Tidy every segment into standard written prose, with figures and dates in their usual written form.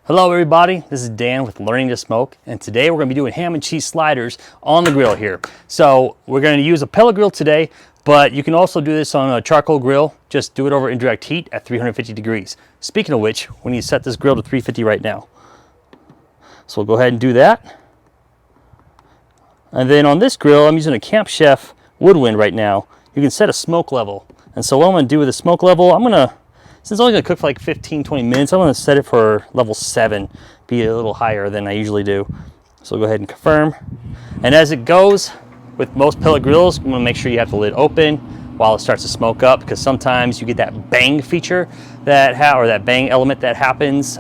Hello everybody, this is Dan with Learning to Smoke, and today we're going to be doing ham and cheese sliders on the grill here. So we're going to use a pellet grill today, but you can also do this on a charcoal grill. Just do it over indirect heat at 350 degrees. Speaking of which, we need to set this grill to 350 right now. So we'll go ahead and do that. And then on this grill, I'm using a Camp Chef Woodwind right now. You can set a smoke level. And so what I'm going to do with the smoke level, since it's only going to cook for like 15-20 minutes, I'm going to set it for level 7, be a little higher than I usually do. So go ahead and confirm. And as it goes, with most pellet grills, you want to make sure you have the lid open while it starts to smoke up, because sometimes you get that bang feature or that bang element that happens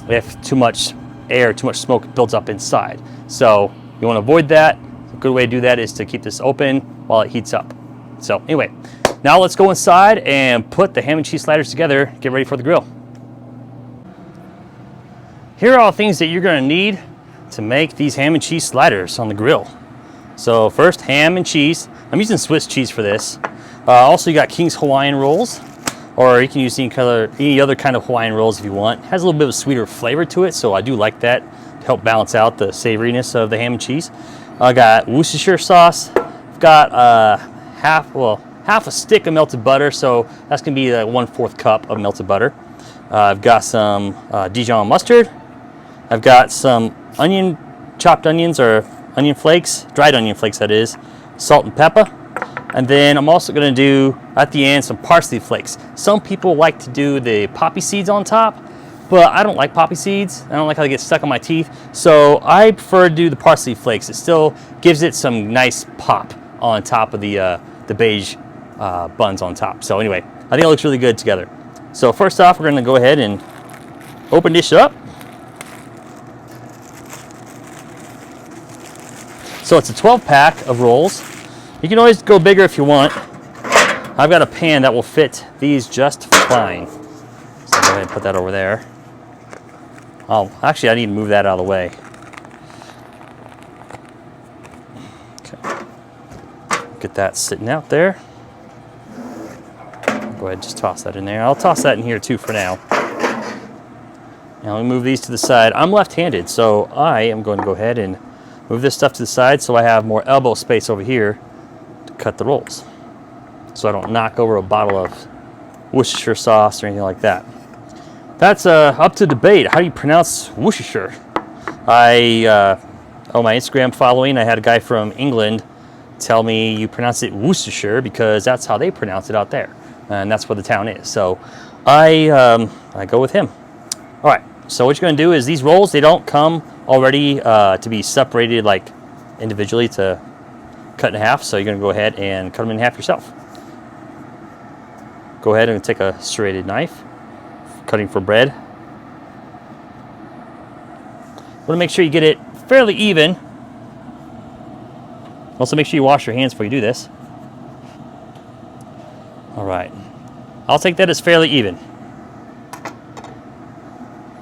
if too much air, too much smoke builds up inside. So you want to avoid that. A good way to do that is to keep this open while it heats up. So anyway, now let's go inside and put the ham and cheese sliders together, get ready for the grill. Here are all the things that you're going to need to make these ham and cheese sliders on the grill. So first, ham and cheese. I'm using Swiss cheese for this. Also, you got King's Hawaiian rolls, or you can use any other kind of Hawaiian rolls if you want. It has a little bit of a sweeter flavor to it, so I do like that to help balance out the savoriness of the ham and cheese. I got Worcestershire sauce. I've got half a stick of melted butter, so that's gonna be like 1/4 cup of melted butter. I've got some Dijon mustard. I've got some chopped onions or onion flakes, dried onion flakes that is, salt and pepper. And then I'm also gonna do, at the end, some parsley flakes. Some people like to do the poppy seeds on top, but I don't like poppy seeds. I don't like how they get stuck on my teeth. So I prefer to do the parsley flakes. It still gives it some nice pop on top of the beige buns on top. So anyway, I think it looks really good together. So first off, we're going to go ahead and open this up. So it's a 12-pack of rolls. You can always go bigger if you want. I've got a pan that will fit these just fine. So go ahead and put that over there. Oh, actually I need to move that out of the way. Okay. Get that sitting out there. Go ahead and just toss that in there. I'll toss that in here too for now. Now let me move these to the side. I'm left-handed, so I am going to go ahead and move this stuff to the side so I have more elbow space over here to cut the rolls, so I don't knock over a bottle of Worcestershire sauce or anything like that. That's up to debate. How do you pronounce Worcestershire? On my Instagram following, I had a guy from England tell me you pronounce it Worcestershire because that's how they pronounce it out there. And that's where the town is. So I go with him. All right, so what you're gonna do is these rolls, they don't come already to be separated like individually to cut in half. So you're gonna go ahead and cut them in half yourself. Go ahead and take a serrated knife, cutting for bread. Want to make sure you get it fairly even. Also make sure you wash your hands before you do this. All right, I'll take that as fairly even.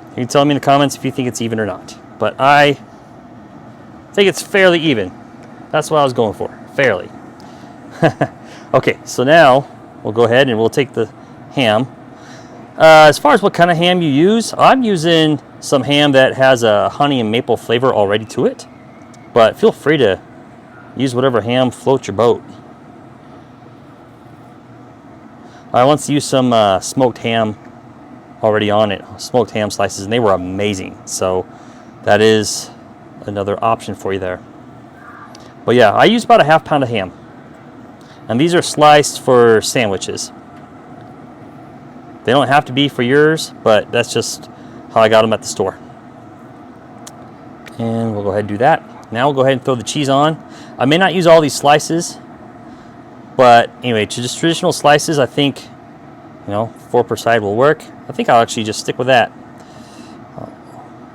You can tell me in the comments if you think it's even or not, but I think it's fairly even. That's what I was going for, fairly. Okay, so now we'll go ahead and we'll take the ham. As far as what kind of ham you use, I'm using some ham that has a honey and maple flavor already to it, but feel free to use whatever ham floats your boat. I once used some smoked ham already on it, smoked ham slices, and they were amazing. So that is another option for you there. But yeah, I use about a 1/2 pound of ham. And these are sliced for sandwiches. They don't have to be for yours, but that's just how I got them at the store. And we'll go ahead and do that. Now we'll go ahead and throw the cheese on. I may not use all these slices, but anyway, just traditional slices, I think, 4 per side will work. I think I'll actually just stick with that.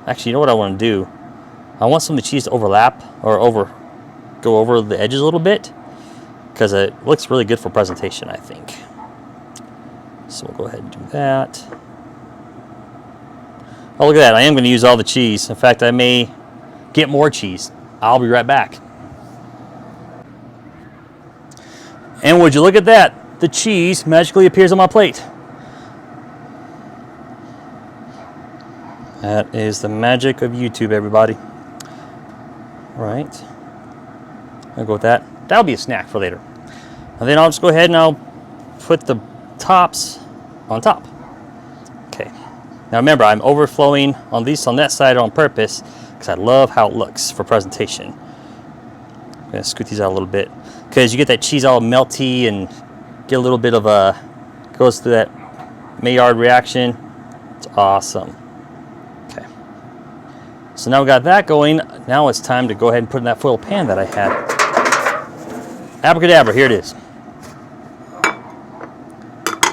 Actually, you know what I want to do? I want some of the cheese to overlap or go over the edges a little bit, because it looks really good for presentation, I think. So we'll go ahead and do that. Oh, look at that. I am going to use all the cheese. In fact, I may get more cheese. I'll be right back. And would you look at that? The cheese magically appears on my plate. That is the magic of YouTube, everybody. All right. I'll go with that. That'll be a snack for later. And then I'll just go ahead and I'll put the tops on top. Okay. Now remember, I'm overflowing on that side on purpose because I love how it looks for presentation. I'm gonna scoot these out a little bit because you get that cheese all melty and get a little bit of goes through that Maillard reaction. It's awesome. Okay. So now we got that going. Now it's time to go ahead and put in that foil pan that I had. Abracadabra, here it is.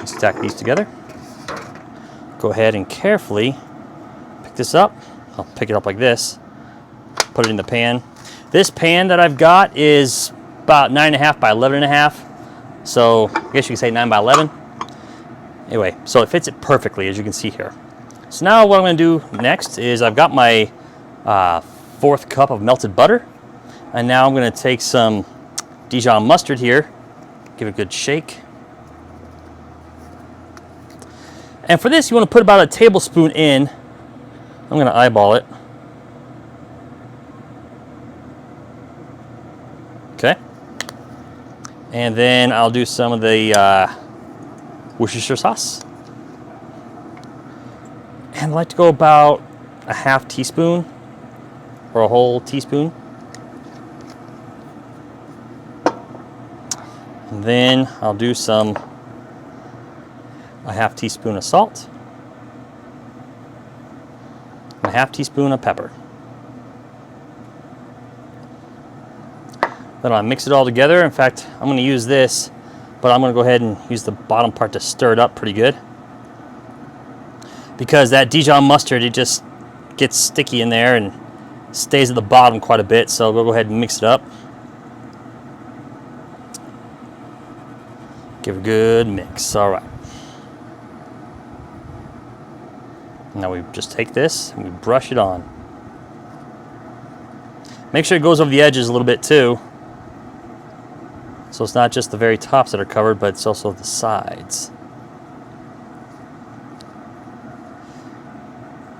Stack these together. Go ahead and carefully pick this up. I'll pick it up like this. Put it in the pan. This pan that I've got is about 9.5 by 11.5. So I guess you could say 9 by 11. Anyway, so it fits it perfectly, as you can see here. So now what I'm going to do next is I've got my 4th cup of melted butter. And now I'm going to take some Dijon mustard here. Give it a good shake. And for this, you want to put about a tablespoon in. I'm going to eyeball it. Okay. And then I'll do some of the Worcestershire sauce. And I like to go about a half teaspoon or a whole teaspoon. And then I'll do a half teaspoon of salt, and a half teaspoon of pepper. Then I'll mix it all together. In fact, I'm going to use this, but I'm going to go ahead and use the bottom part to stir it up pretty good. Because that Dijon mustard, it just gets sticky in there and stays at the bottom quite a bit, so we'll go ahead and mix it up. Give it a good mix. All right. Now we just take this and we brush it on. Make sure it goes over the edges a little bit too. So it's not just the very tops that are covered, but it's also the sides.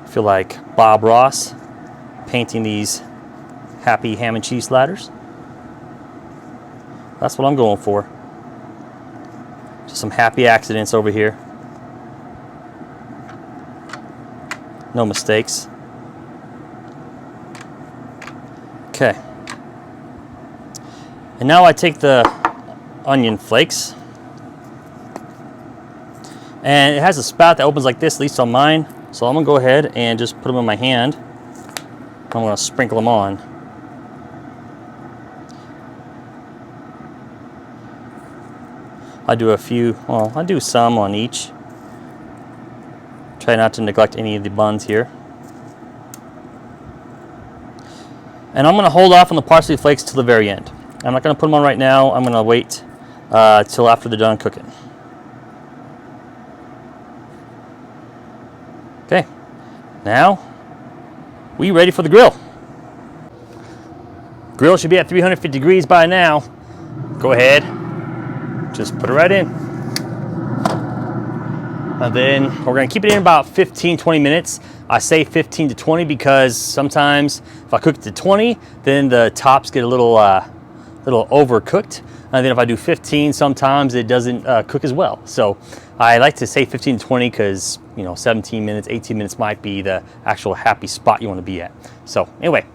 I feel like Bob Ross painting these happy ham and cheese sliders. That's what I'm going for. Just some happy accidents over here. No mistakes. Okay. And now I take the onion flakes. And it has a spout that opens like this, at least on mine. So I'm going to go ahead and just put them in my hand. I'm going to sprinkle them on. I do a few, well, I do some on each. Try not to neglect any of the buns here. And I'm going to hold off on the parsley flakes till the very end. I'm not going to put them on right now. I'm going to wait till after they're done cooking. Okay, now we ready for the grill. Grill should be at 350 degrees by now. Go ahead, just put it right in. And then we're going to keep it in about 15-20 minutes. I say 15 to 20 because sometimes if I cook it to 20, then the tops get a little overcooked. And then if I do 15, sometimes it doesn't cook as well. So I like to say 15 to 20 because, 17 minutes, 18 minutes might be the actual happy spot you want to be at. So anyway,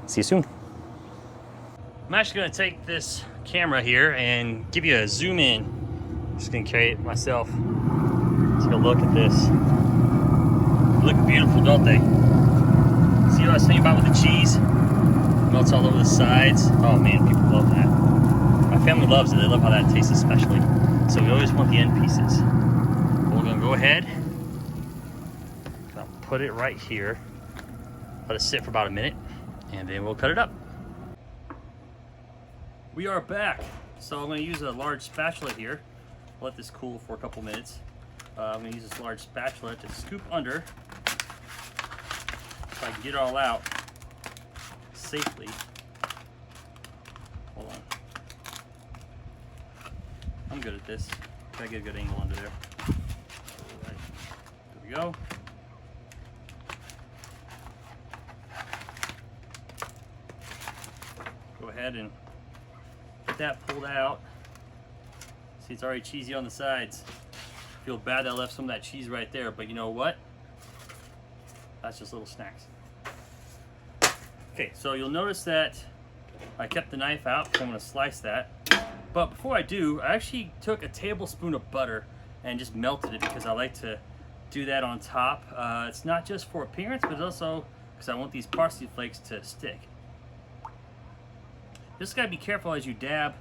see you soon. I'm actually going to take this camera here and give you a zoom in. Just going to carry it myself. Take a look at this. They look beautiful, don't they? See what I was thinking about with the cheese? Melts all over the sides. Oh man, people love that. My family loves it. They love how that tastes especially. So we always want the end pieces. We're gonna go ahead. I'll put it right here. Let it sit for about a minute, and then we'll cut it up. We are back. So I'm gonna use a large spatula here. Let this cool for a couple minutes. I'm going to use this large spatula to scoop under so I can get it all out safely. Hold on. I'm good at this. Gotta get a good angle under there. All right. There we go. ahead and get that pulled out. See, it's already cheesy on the sides. Feel bad that I left some of that cheese right there, but you know what? That's just little snacks. Okay, so you'll notice that I kept the knife out because I'm going to slice that. But before I do, I actually took a tablespoon of butter and just melted it because I like to do that on top. It's not just for appearance, but it's also because I want these parsley flakes to stick. Just gotta be careful as you dab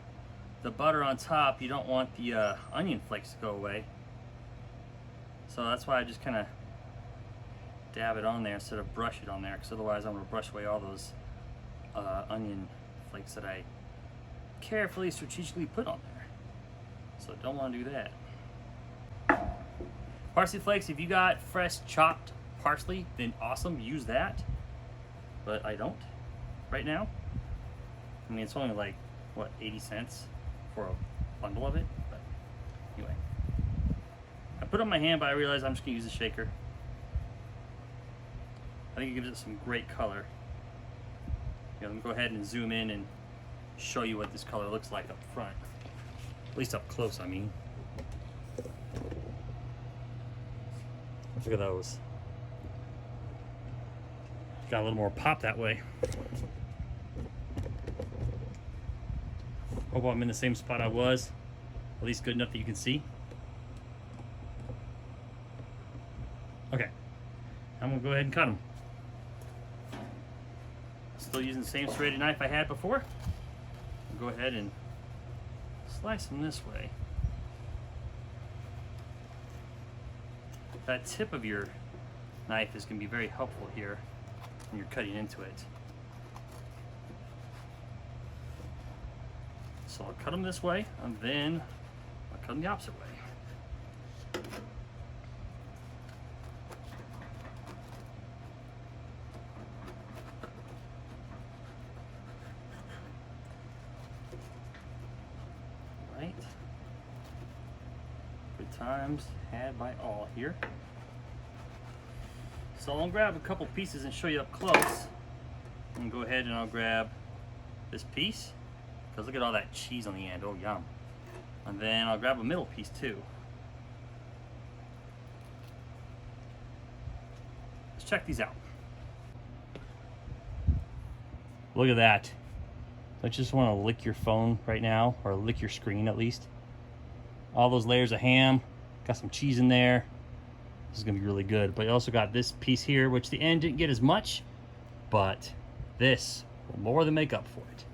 the butter on top. You don't want the onion flakes to go away. So that's why I just kind of dab it on there instead of brush it on there, because otherwise I'm going to brush away all those onion flakes that I carefully, strategically put on there. So don't want to do that. Parsley flakes, if you got fresh chopped parsley, then awesome, use that. But I don't right now. I mean, it's only like, what, 80 cents for a bundle of it? But anyway. I put it on my hand, but I realized I'm just going to use a shaker. I think it gives it some great color. Let me go ahead and zoom in and show you what this color looks like up front. At least up close, I mean. Look at those. Got a little more pop that way. Hope I'm in the same spot I was. At least good enough that you can see. Okay. I'm gonna go ahead and cut them. Still using the same serrated knife I had before. I'll go ahead and slice them this way. That tip of your knife is going to be very helpful here when you're cutting into it. So I'll cut them this way, and then I'll cut them the opposite way. Right. Good times had by all here. So I'll grab a couple pieces and show you up close. And go ahead and I'll grab this piece, because look at all that cheese on the end. Oh, yum. And then I'll grab a middle piece too. Let's check these out. Look at that. Don't you just want to lick your phone right now, or lick your screen at least? All those layers of ham, got some cheese in there. This is gonna be really good. But you also got this piece here, which the end didn't get as much, but this will more than make up for it.